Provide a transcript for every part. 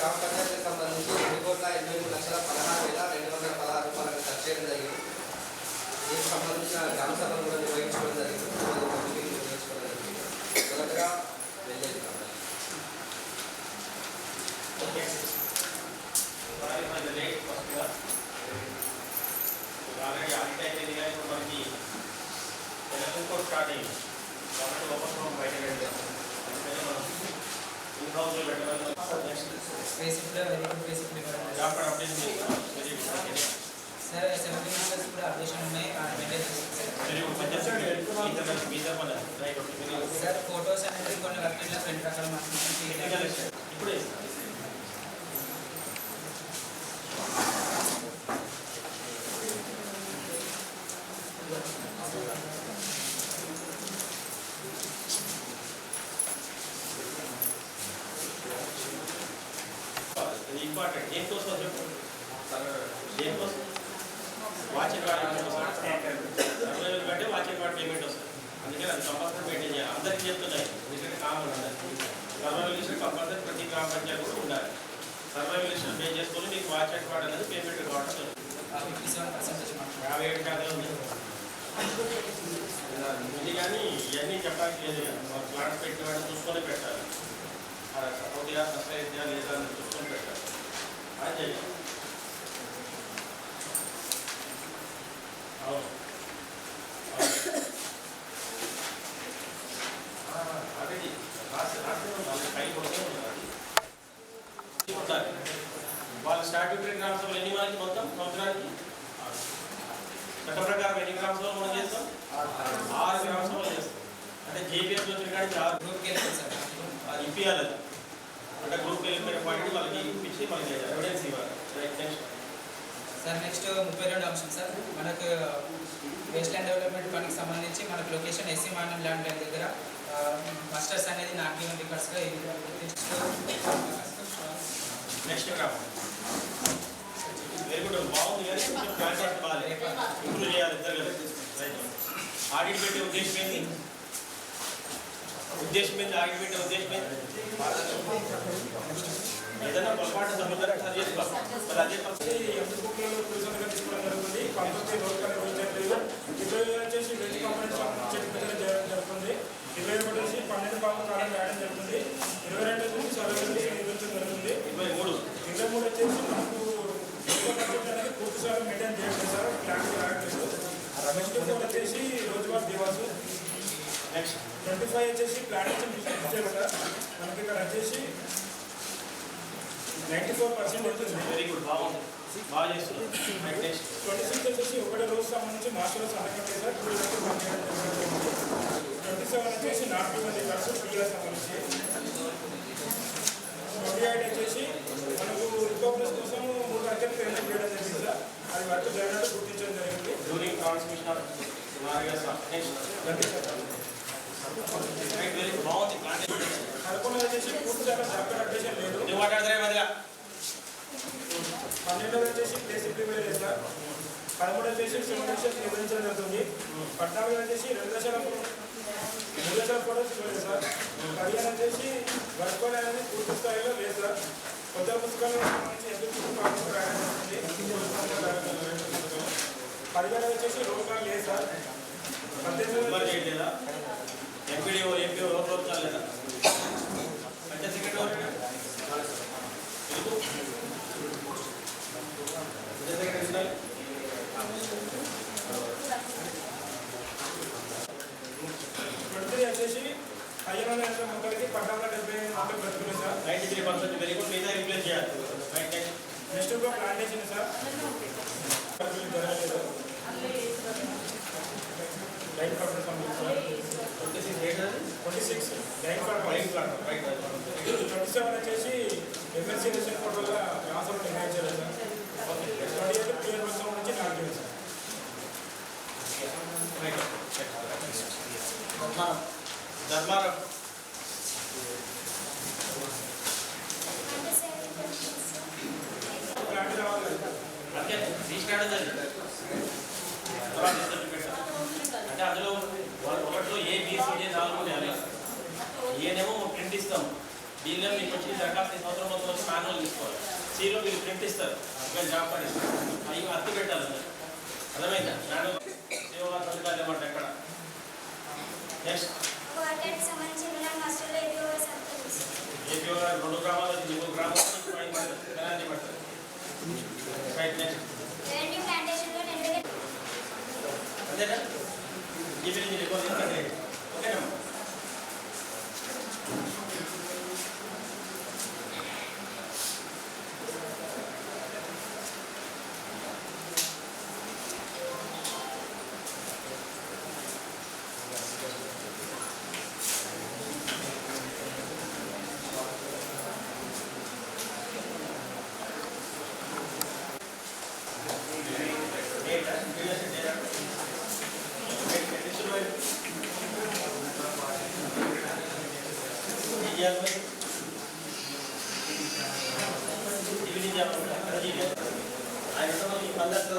గ్రామ పంచాయతీకి సంబంధించి 2,83,16,216 రూపాయలను ఖర్చు చేయడం జరిగింది. దీనికి సంబంధించిన గ్రామ సభను కూడా నిర్వహించుకోవడం జరిగింది. నిర్వహించుకోవడం జరిగింది. మొదటగా వెళ్ళేది మనకి ఎలక్షన్ కోడ్ స్టార్ట్ అయింది కాబట్టి ఓపెన్ ఫామ్ బయట పెట్టాం. అందుకని మనం ఇన్ హౌస్లో పెట్టడం జాబ్ అప్డేట్ సార్ 17 మెంబర్స్ కూడా అప్డేషన్ ఉన్నాయి. సార్ ఫోటోస్ అనేది కొన్ని వెబ్సైట్లో 2 రకాల ఇప్పుడే ఇంపార్టెంట్ దేనికోసం చెప్పు దేనికోసం వాచ్ అండ్ వార్డ్ కంటే వాచ్ అండ్ వార్డ్ పేమెంట్ వస్తుంది. అందుకని అది కంపల్సరీ మెయింటైన్ చేయాలి. అందరికీ చెప్తున్నాయి ఎందుకంటే కామన్ ఉండాలి. సర్వైవల్యూషన్ కంపల్సరీ ప్రతి గ్రామ పంచాయతీ కూడా ఉండాలి. సర్వైవల్యూషన్ పే చేసుకొని మీకు వాచ్ అండ్ వార్డ్ అనేది పేమెంట్ కావడం 57% ఉంది. ఇది కానీ ఇవన్నీ చెప్పడానికి లేదు. ప్లాన్స్ పెట్టేవాడు చూసుకొని పెట్టాలి. సపోర్ట్గా సబ్సిడీగా లేదా అని చూసుకొని పెట్టాలి. అది చేయాలి. అవును ఆల్రెడీ పై కొడుతూ ఉన్నారు. వాళ్ళ స్టాట్యూటరీ గ్రామ సభలు ఎన్ని మనకి మొత్తం సంవత్సరానికి చట్ట ప్రకారం ఎన్ని గ్రామ సభలు మనం చేస్తాం? 6 గ్రామ సభలు చేస్తాం. అంటే జేపీఎస్ వచ్చిన కానీ 6 గ్రూప్కి వెళ్తాం సార్. అది ఇప్పియాలి. అంటే గ్రూప్కి వెళ్ళిపోయిన పార్టీ వాళ్ళకి ఇప్పించి మనకి ఎవిడెన్స్ ఇవ్వాలి. నెక్స్ట్ సార్ నెక్స్ట్ 32 అంశం సార్. మనకు వేస్ట్ ల్యాండ్ డెవలప్మెంట్ ఫండ్కి సంబంధించి మనకు లొకేషన్ ఎస్సీ మైనర్ ల్యాండ్ దగ్గర మస్టర్స్ అనేది నాట్ రికార్డ్స్గా నెక్స్ట్ గ్రామం వెరీ గుడ్ బాగుంది కానీ కొంచెం కాంటాక్ట్ బాగాలి ఇంప్రూవ్ చేయాలి ఇద్దరు కదా. ఆడిట్ పెట్టే ఉద్దేశం ఏంటి? ఆడిట్ పెట్టే ఉద్దేశం ఏంటి? ఏదైనా పొరపాటు సముద్రం సరి చేసుకోవాలి. మరి అదే తీసుకోవడం జరుగుతుంది. Compulsory road నిర్వహించట్లేదు. 20 వచ్చేసి వెజ్ కంపెనీ చేయడం జరుగుతుంది. 21 వచ్చి 12 భాగం కాలం వేయడం జరుగుతుంది. 22 వచ్చి సర్వేలు నిర్వహించడం జరుగుతుంది. 23 వచ్చేసి మనకు అనేది పూర్తి శాతం మెయింటైన్ చేయడం సార్. ప్లాన్ రావట్లేదు. 24 వచ్చేసి రోజువారీ దివాసు. నెక్స్ట్ 25 వచ్చేసి ప్లాంటేషన్ ఇచ్చారు సార్. మనకి ఇక్కడ వచ్చేసి 94% ఉంటుంది. వెరీ గుడ్ బాగుంది బాగా చేస్తుంది. 26 వచ్చేసి ఒకటి రోజు సంబంధించి మాస్టర్ సంతకం సార్. 27 వచ్చేసి నాట్ గివెన్ రికార్డ్స్ పిల్లలకు సంబంధించి. 28 వచ్చేసి మనకు రికవరీస్ కోసం 3 లక్షలు పేమెంట్ చేయడం జరిగింది సార్. అది వర్క్ జరిగినట్టు గుర్తించడం జరిగింది. డ్యూరింగ్ ట్రాన్స్మిషన్ ఆఫ్ బాగుంది. 11 వచ్చేసి పూర్తి శాతం డాక్టర్ అప్డేషన్ లేదు. 12 వచ్చేసి ప్లేస్ ఇంప్లిమెంట్ లేదు సార్. 13 వచ్చేసి సిమ్యులేషన్ నిర్వహించడం జరుగుతుంది. 14 వచ్చేసి 2 లక్షల ఫోటోస్ ఇవ్వలేదు సార్. 15 వచ్చేసి వర్క్ అనేది పూర్తి స్థాయిలో లేదు సార్. కొత్త పుస్తకాలు సంబంధించి ఎందుకు రాయడం జరుగుతుంది. 17 వచ్చేసి రోడ్ కాల్ లేదు సార్. 18 లేదా ఎంపీడీఓ ఎంపీఓ రోడ్ కాల్ లేదా అంటే సెకండ్ వచ్చేసి 500 మొక్కలకి 1470 మొక్కలు బ్రతుకున్నాయి సార్. 93% very good. మీద రిప్లేస్ చేయాలి. Next plantation sir. జరగలేదు. లైన్ కట్టర్ సంబంధించి సార్. 26 లైన్ కట్టర్ 27 వచ్చేసి ఎమ్మెల్సీ రేషన్ ఫోటోగా రాసడం నిర్ణయించారు సార్. 28 క్లియర్ వర్క్ సంబంధించి నాకు సార్. ధర్మారం ప్లాంట్ రావాలి అంటే రీస్టార్ట్ అంటే అందులో ఒకటిలో ఏబిసిడి 4 ఉంటాయి. ఏనేమో ప్రింట్ ఇస్తాం. దీనిలో మీకు వచ్చి దరఖాస్తు సంవత్సరం మొత్తం వచ్చి మాన్యువల్ తీసుకోవాలి. ఎస్సీలో వీళ్ళు ప్రింట్ ఇస్తారు, వీళ్ళు జాబ్ కార్డు ఇస్తారు, అవి అత్తి పెట్టాలి. అర్థమైందా? నాడు సేవా పథకాలు ఏమంటారు ఎక్కడ. నెక్స్ట్ ఏపీఓ గారు 2 గ్రామాల నుంచి 3 గ్రామాల నుంచి పైన పడతారు, పెనాల్టీ పడతారు. రైట్. నెక్స్ట్ అంతేనా? ఈవినింగ్ రిపోర్ట్ ఓకేనా?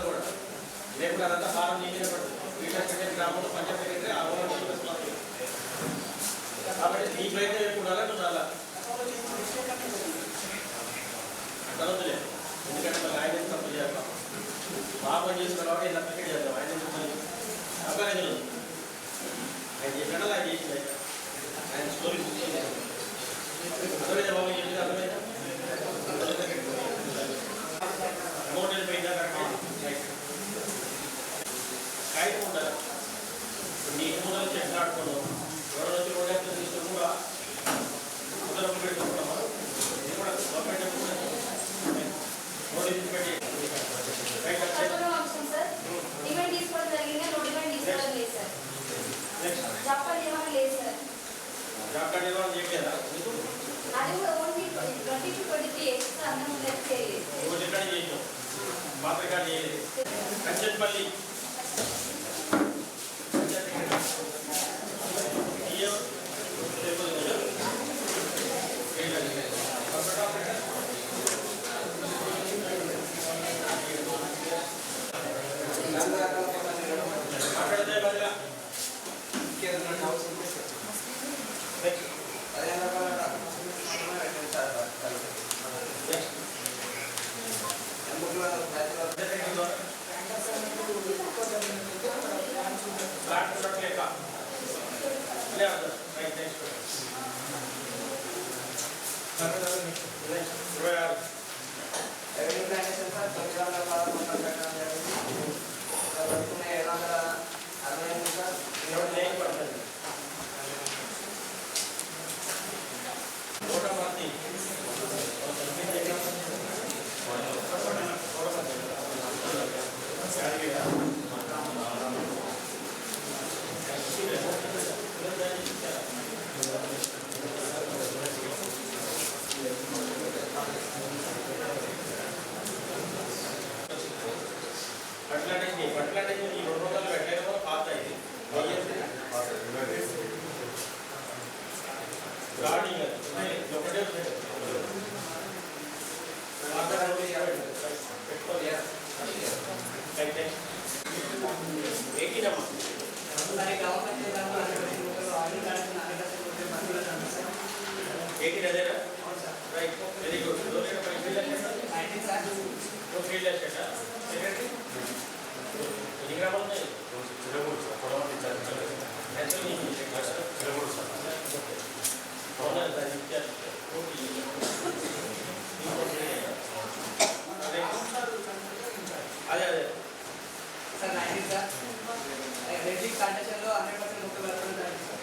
కూడా రేపు అదంతా ఫారం నీళ్ళ పడుతుంది. గ్రామంలో పంచాయతీ కాబట్టి నీ ప్రయత్నం ఎప్పుడు నువ్వు చాలా చదవలేదు. ఎందుకంటే మళ్ళీ ఆయన తప్పు చేద్దాం, బాగా పని చేసుకున్న కాబట్టి ఇలా క్రికెట్ చేద్దాం. ఆయన అవకాశం లేదు. ఆయన చెప్పిన ఆయన చేసింది, ఆయన స్టోరీ అర్థమైందా బాబు? చెప్పింది అర్థమైందా? అమౌంట్ వెళ్ళిపోయిందా? కాగితం ఉండాలి. నీకు ముందు చెట్లు ఆడుకోవడం, ఎవరో వచ్చి రోడ్డు తీసుకొని కూడా ముందర పెట్టుకుంటామా? ఇది కూడా గవర్నమెంట్ నోటీస్ పెట్టి జాబ్ కార్డు నిర్వహణ చేయలేదా? ఒకటి చేసాం, మాత్ర కార్డు చేయలేదు. కంచెన్పల్లి మాట్లాడితే బదిలా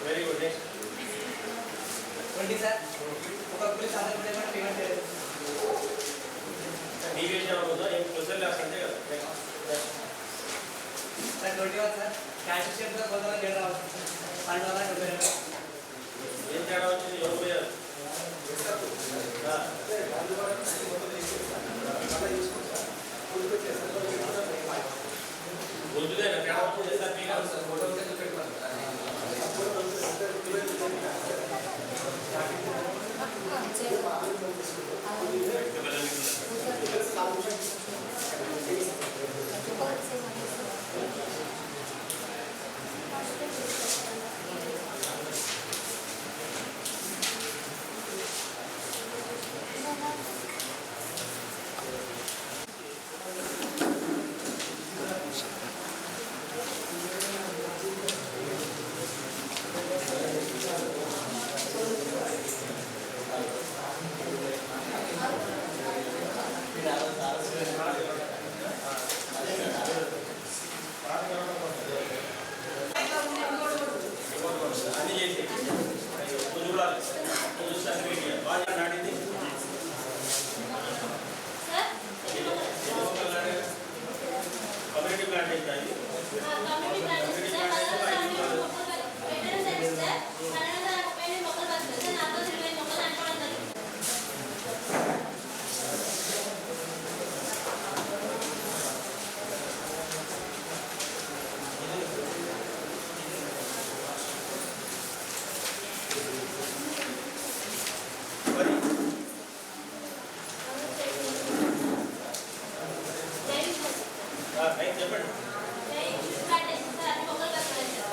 వెరీ గుడ్. ఏం తేడా వచ్చింది? ఎవరు పోయారు? రోజులేనా తేడా వచ్చింది? సార్ చెప్పండి.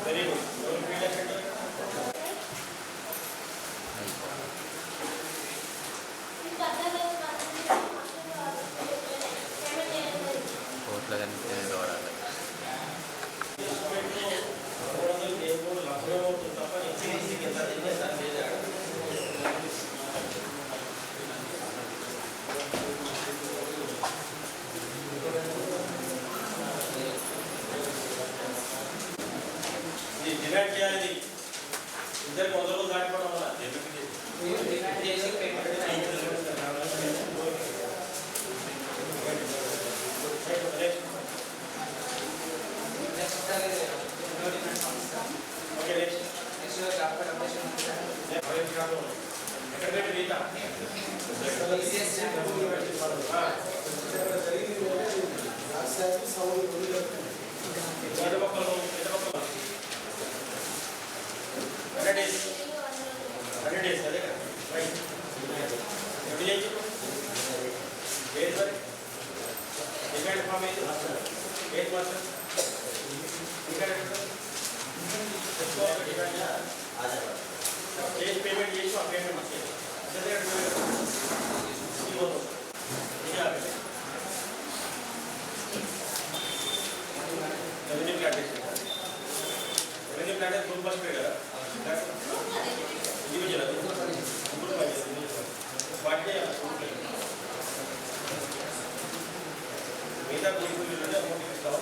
Very good. కోట్ల కనిపించేది దూరాలి. డిమాండ్ చేయాలి. ఇద్దరికి 100 రోజులు దాటిపోవడం వల్ల చేసి payment okay next next job card updation ఉంది సార్. ఎక్కడ పెట్టి గీత ఎడపక్కలు 100 days అదే కదా రైట్. ఎప్పుడు చేయొచ్చు ఏది మరి డిమాండ్ ఫామ్ ఏది ఏది మాత్రం చేసి పేమెంట్ చేసి ఆ పేమెంట్ ఇచ్చేది revenue plantation full bus pay కదా ఇండివిజువల్ వాటినే మిగతా కూలీలోనే అమౌంట్ ఇస్తాం.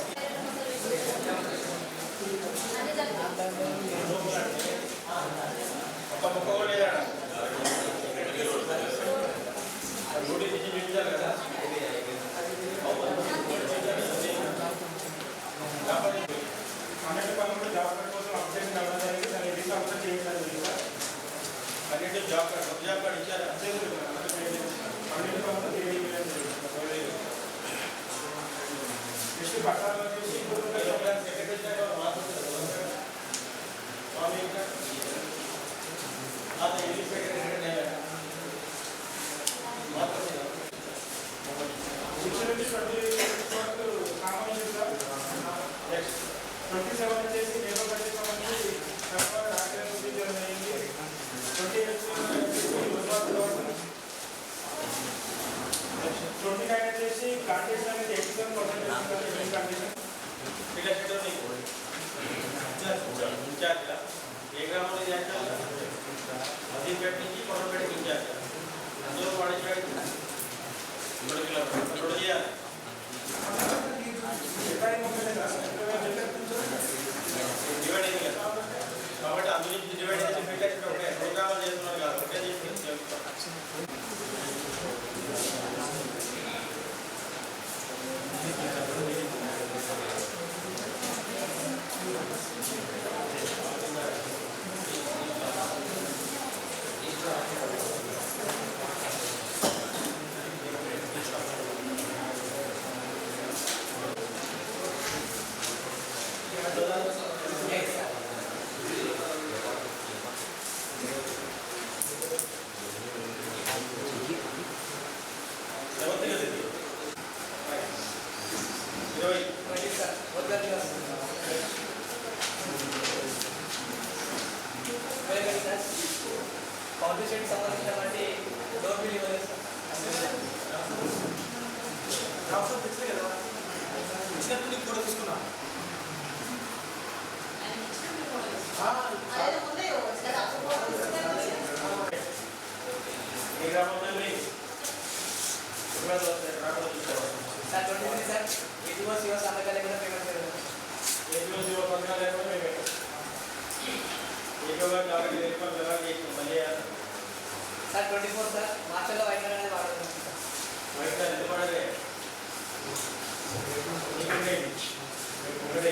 ఒక్క ముక్క కూడా లేదా నోటీస్ ఇచ్చి చూపించాలి కదా. అన్నిటి పనులు జాబ్ కార్డ్ కోసం అప్డేషన్ అవ్వడం జరిగింది. దాన్ని ఎన్ని సంవత్సరాలు చేయడం జరిగింది సార్. అన్నింటి జాబ్ కార్డ్ ఇచ్చారా? అన్నిటి పనులు చేయడం జరిగింది. నెక్స్ట్ పట్టాలు వచ్చేసి శిక్షణ నుంచి 27 వచ్చేసి లేబర్ బడ్జెట్ సంబంధించి జరిగింది. 29 వచ్చేసి ప్లాంటేషన్ అనేది 87% ప్లాంటేషన్. ఇన్ఛార్జ్ ఏ గ్రామంలో చేస్తారు? అదీపేట నుంచి కొనపేటకి ఇన్ఛార్జ్. అందులో వాడించాడు 3 కిలోమీటర్లు చేయాలి. డివైడ్ అయింది కదా కాబట్టి అందు నుంచి డివైడ్ చేసి పెట్టేసి ఒకటే ప్రోగ్రామాలు చేస్తున్నారు కాదు ఒకటే చేసి పబ్లిసిటీకి సంబంధించినటువంటి డోర్ డెలివరీ ఇచ్చినప్పుడు కూడా తీసుకున్నాం. ఏ గ్రామంలో సార్ 23 సార్ ఏటీఓ శివ సంతకాలు కూడా పేమెంట్ చేయాలి. ఏటీఓ శివ పథకాలు లేకుండా మేము ఏటీఓ గారు కాబట్టి మళ్ళీ సార్ 24 సార్ మార్చల్లో వైద్యం అనేది వాడుతున్నాం. వైట్ ఎంత పడలే ఒకటే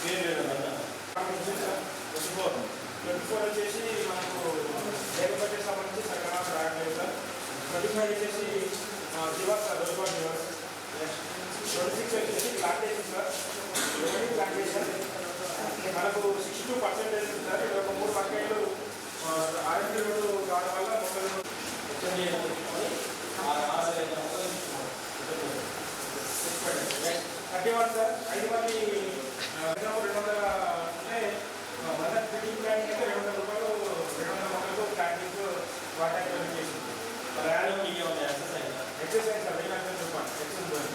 24 వచ్చేసి మనకు లేబర్ బడ్జెట్ సంబంధించి సక్రమంగా రావట్లేదు సార్. 25 వచ్చేసి దివాస్ సార్, రోజువారీ దివాస్. 26 వచ్చేసి ప్లాంటేషన్ సార్, ప్లాంటేషన్ మనకు 62% ఉంది సార్. ఇది ఒక 3 బకాయిలు ఆర్ఎంపీ రోడ్డు కావడం వల్ల 31 సార్. 5 మంది 200 అంటే మన బిల్డింగ్ ప్లాంట్ అయితే 200 రూపాయలు 200 మొక్కలకు ప్లాంటింగ్ వాటర్ చేసింది. ఎక్సర్సైజ్ సార్ 1000 రూపాయలు ఎక్సర్సైజ్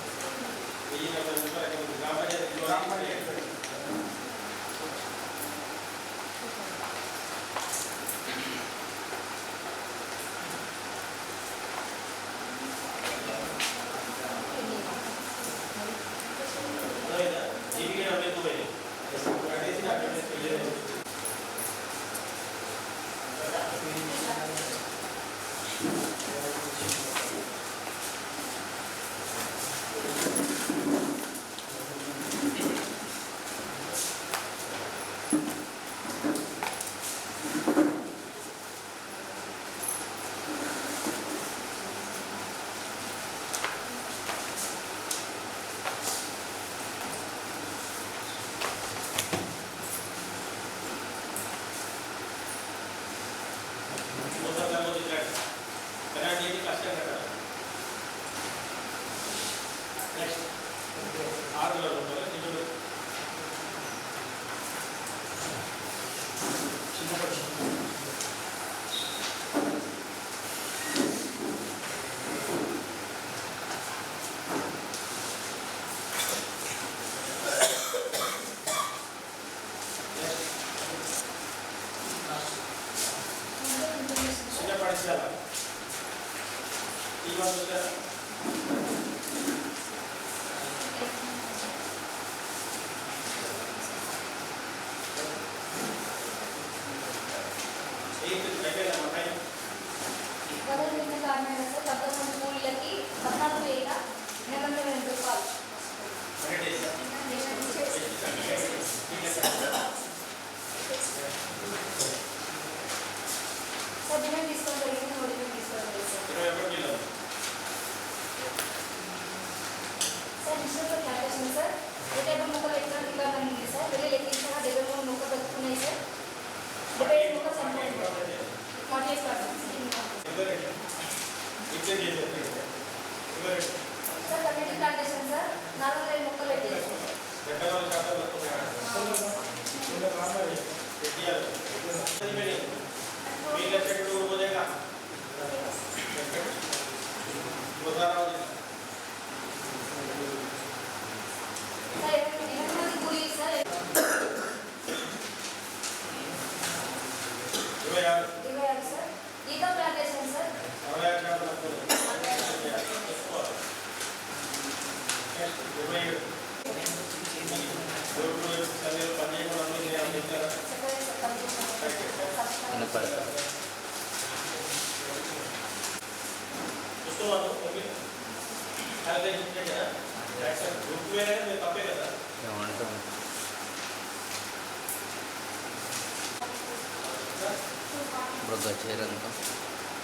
Bro, చేరంతా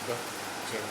బ్రో చేరు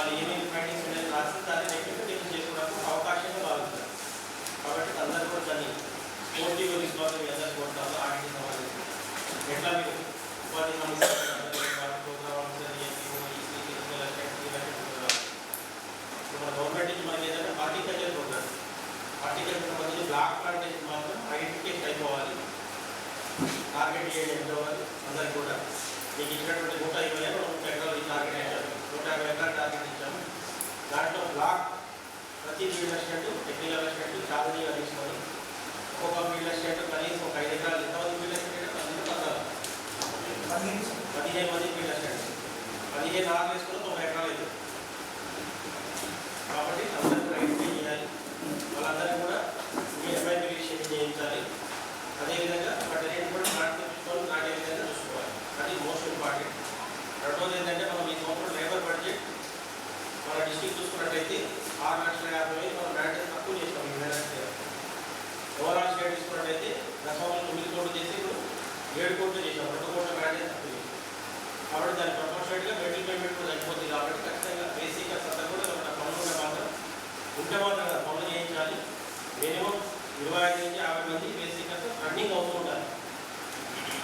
వాళ్ళు ఏమేమి ఫైండింగ్స్ అనేది రాసి దాన్ని డెక్యుమెంట్ చేసుకోవడానికి అవకాశంగా భావిస్తారు. కాబట్టి అందరూ కూడా దాన్ని స్పోర్టివ్గా తీసుకోవాలి. మీ అందరూ కోరుతారు ఆడికి సంబంధించి ఎట్లా మీరు ఉపాధి హామీ మన గవర్నమెంట్ నుంచి మనకి ఏదైనా హార్టికల్చర్ ప్రోగ్రామ్, హార్టికల్చర్ సంబంధించి బ్లాక్ ప్లాంటేషన్ మాత్రం ఐడెంటిఫికేషన్ అయిపోవాలి, టార్గెట్ చేయండి అవ్వాలి. అందరికి కూడా మీకు ఇచ్చినటువంటి 120 ఎకరాలు టార్గెట్ ఇచ్చాము, 150 ఎకరాలు టార్గెట్ ఇచ్చాము. దాంట్లో బ్లాక్ ప్రతి ఫీల్డ్ అసిస్టెంట్, టెక్నికల్ అసిస్టెంట్ ఛాలెంజ్గా తీసుకొని ఒక్కొక్క ఫీల్డ్ అసిస్టెంట్ కనీసం ఒక 5 ఎకరాలు, ఎంతమంది ఫీల్డ్ అసిస్టెంట్ 15 మంది ఫీల్డ్ అసిస్టెంట్, 15 ఆర్లు వేసుకుని 90 ఎకరాలు అవుతుంది. కాబట్టి అందరూ కూడా ఐడెంటిఫై చేయాలి. వాళ్ళందరికీ కూడా మీ ఎంఐపీ రిజిస్ట్రేషన్ చేయించాలి. అదేవిధంగా ఒక రేట్ కూడా నాటే విధంగా చూసుకోవాలి. అది మోస్ట్ ఇంపార్టెంట్. రెండోది ఏంటంటే మనం ఈ సంవత్సరం లేబర్ బడ్జెట్ మన డిస్ట్రిక్ట్ చూసుకున్నట్టయితే 6,50,000 మనం మ్యాండేట్ తక్కువ చేస్తాం. ఓవరాల్ స్టేట్ తీసుకున్నట్టయితే గత సంవత్సరం 9 కోట్లు చేసి ఇప్పుడు 7 కోట్లు చేసాం. 2 కోట్ల మ్యాండేట్ తక్కువ చేసాం. కాబట్టి దాని ప్రపోర్షనల్గా మెడికల్ పేమెంట్ కూడా తగ్గిపోతుంది. కాబట్టి ఖచ్చితంగా బేసిక్ అంతా కూడా మన పనులు మాత్రం ఉంటే మాత్రం పనులు చేయించాలి. మినిమం 25 నుంచి 50 మంది బేసిక్ అంతా రన్నింగ్ అవుతూ ఉండాలి.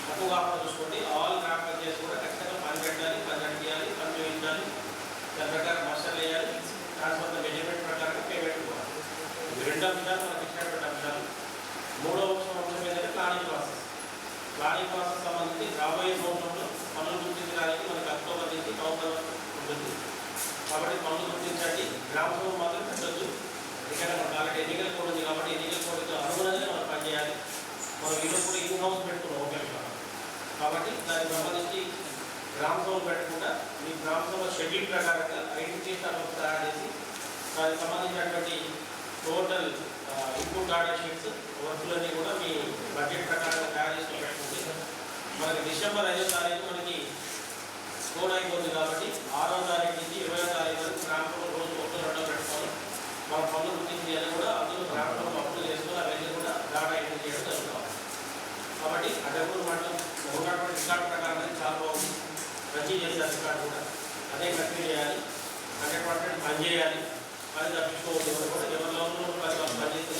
తక్కువ కాకుండా చూసుకోండి. ఆల్ గ్రామ పంచాయతీ కూడా ఖచ్చితంగా పని పెట్టాలి, పని నడిపించాలి, పని చేయించాలి. దాని ప్రకారం మస్టర్లు వేయాలి. ట్రాన్స్ఫర్ మెజర్మెంట్ ప్రకారంగా పేమెంట్ ఇవ్వాలి. ఇవి 2 అంశాలు మనకి ఇచ్చినటువంటి అంశాలు. 3వ అంశం ఏంటంటే ప్లానింగ్ ప్రాసెస్. ప్లానింగ్ ప్రాసెస్ సంబంధించి రాబోయే సంవత్సరంలో పనులు గుర్తించడానికి మనకి అక్టోబర్ నుంచి నవంబర్ వరకు ఉంటుంది. కాబట్టి పనులు గుర్తించండి. గ్రామ సభ మాత్రం పెట్టచ్చు. ఇక్కడ మనకు ఆల్రెడీ ఎన్నికల కోడ్ ఉంది కాబట్టి ఎన్నికల కోడ్కి అనుగుణంగా మనం పనిచేయాలి. మనం వీళ్ళు కూడా ఇన్ హౌస్ పెట్టుకున్నాం ఓపెన్. కాబట్టి దానికి సంబంధించి గ్రామ సభలు పెట్టకుండా మీ గ్రామ సభ షెడ్యూల్ ప్రకారంగా ఐడెంటిఫికేషన్ తయారు చేసి దానికి సంబంధించినటువంటి టోటల్ ఇన్పుట్ ఆర్డర్ షీట్స్ వర్కులన్నీ కూడా మీ బడ్జెట్ ప్రకారంగా తయారు చేసి పెట్టుకుంటే మనకి డిసెంబర్ 5వ తారీఖు మనకి కోడ్ అయిపోతుంది. కాబట్టి 6వ తారీఖు నుంచి 20వ తారీఖు వరకు గ్రామ సభ రోజు 1-2 పెట్టుకొని మన పనులు గుర్తించి కూడా అందులో గ్రామ సభ అప్పులు చేసుకొని అవన్నీ కూడా డాటా ఎంట్రీ చేయడం జరుగుతుంది. కాబట్టి అడ్డపూర్ మండలం ఉన్నటువంటి రికార్డు ప్రకారం చాలా బాగుంది. మంచి చేశారు రికార్డు కూడా. అదే కంటిన్యూ చేయాలి. 100% పని చేయాలి. పని తప్పించుకోవద్దు. కూడా ఎవరిలో పనిచేస్తే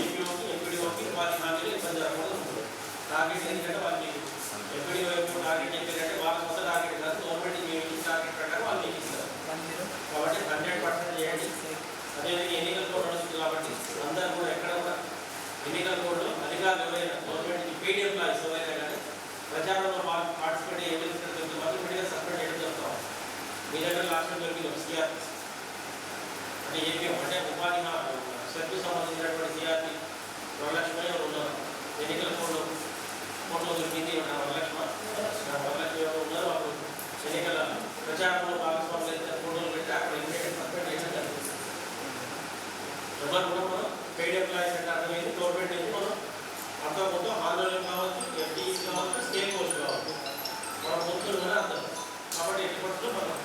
ఏపీఓకి ఎంపీడీఓకి వారి హామీలు ఇబ్బంది జరగకుండా ఉంటుంది. టార్గెట్ ఎందుకంటే వాళ్ళకి ఎంపీడీఓ టార్గెట్ ఏంటంటే వాళ్ళ సొంత టార్గెట్ కాదు, గవర్నమెంట్ మేము టార్గెట్ ప్రకారం వాళ్ళు మీకు ఇస్తారు. కాబట్టి 100% చేయండి. అదేవిధంగా ఎన్నికల కోడ్ నడుస్తుంది కాబట్టి అందరూ కూడా ఎక్కడ కూడా ఎన్నికల కోడ్లో అధికారులు ఎవరైనా గవర్నమెంట్కి పీడిఎం క్లాస్ ఎవరైనా కానీ ప్రచారంలో పార్టిసిపేట్ చేయగలిగినటువంటి వాళ్ళు విడిగా సస్పెండ్ చేయడం జరుగుతాం. మీ దగ్గర లాస్ట్ దొరికింది సిఆర్పీ అంటే ఏపీ అంటే ఉపాధి సెల్కు సంబంధించినటువంటి సిఆర్పీ వరలక్ష్మి ఎవరు ఉన్నారు. ఎన్నికల కోడ్లో దొరికింది వరలక్ష్మి ఎవరు ఉన్నారు. వాళ్ళు ఎన్నికల ప్రచారంలో భాగస్వాములు అయితే ఫోటోలు పెట్టి అక్కడ ఇమీడియట్ సస్పెండ్ చేయడం జరుగుతుంది. ఎవరు కూడా మనం పెయిడ్ ఎంప్లాయీస్ అంటే అర్థమైంది. గవర్నమెంట్ నుంచి మనం అంతకుముందు ఆందోళన కావచ్చు, ఎఫ్టీఈస్ కావచ్చు, స్టేక్ హోల్స్ కావచ్చు, మన పొత్తులు కూడా అంటారు. కాబట్టి ఎటువంటి మనం